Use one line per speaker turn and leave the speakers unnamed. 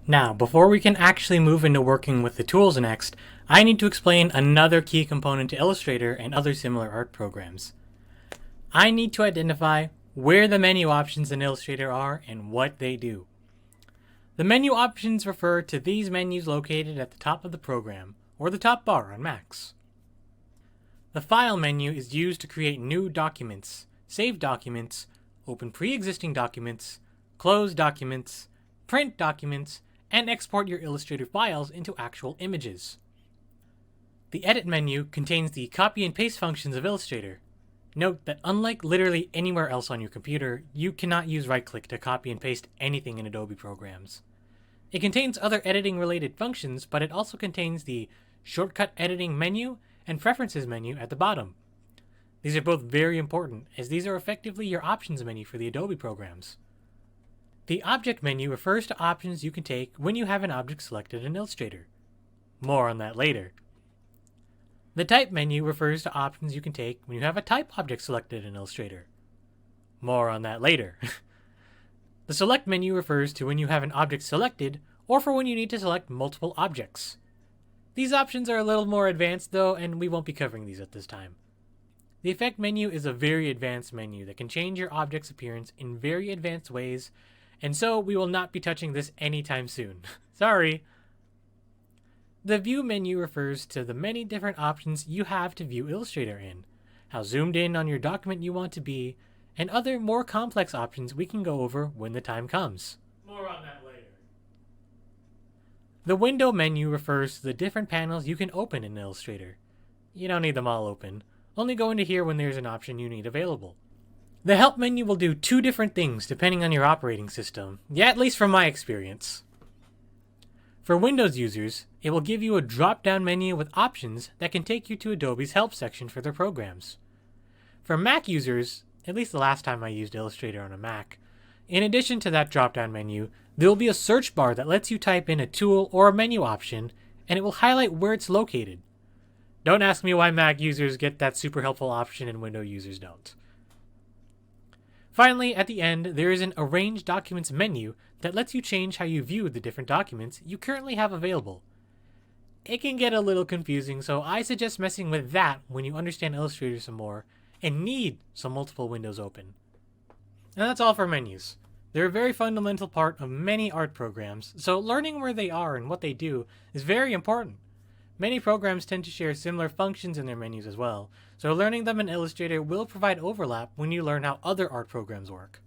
Now, before we can actually move into working with the tools next, I need to explain another key component to Illustrator and other similar art programs. I need to identify where the menu options in Illustrator are and what they do. The menu options refer to these menus located at the top of the program, or the top bar on Macs. The File menu is used to create new documents, save documents, open pre-existing documents, close documents, print documents, and export your Illustrator files into actual images. The Edit menu contains the copy and paste functions of Illustrator. Note that unlike literally anywhere else on your computer, you cannot use right-click to copy and paste anything in Adobe programs. It contains other editing-related functions, but it also contains the Shortcut Editing menu and Preferences menu at the bottom. These are both very important, as these are effectively your options menu for the Adobe programs. The Object menu refers to options you can take when you have an object selected in Illustrator. More on that later. The Type menu refers to options you can take when you have a type object selected in Illustrator. More on that later. The Select menu refers to when you have an object selected, or for when you need to select multiple objects. These options are a little more advanced though, and we won't be covering these at this time. The Effect menu is a very advanced menu that can change your object's appearance in very advanced ways, and so we will not be touching this anytime soon. Sorry! The View menu refers to the many different options you have to view Illustrator in, how zoomed in on your document you want to be, and other more complex options we can go over when the time comes. More on that later. The Window menu refers to the different panels you can open in Illustrator. You don't need them all open. Only go into here when there's an option you need available. The Help menu will do two different things depending on your operating system, yeah, at least from my experience. For Windows users, it will give you a drop-down menu with options that can take you to Adobe's Help section for their programs. For Mac users, at least the last time I used Illustrator on a Mac, in addition to that drop-down menu, there will be a search bar that lets you type in a tool or a menu option, and it will highlight where it's located. Don't ask me why Mac users get that super helpful option and Windows users don't. Finally, at the end, there is an Arrange Documents menu that lets you change how you view the different documents you currently have available. It can get a little confusing, so I suggest messing with that when you understand Illustrator some more and need some multiple windows open. And that's all for menus. They're a very fundamental part of many art programs, so learning where they are and what they do is very important. Many programs tend to share similar functions in their menus as well, so learning them in Illustrator will provide overlap when you learn how other art programs work.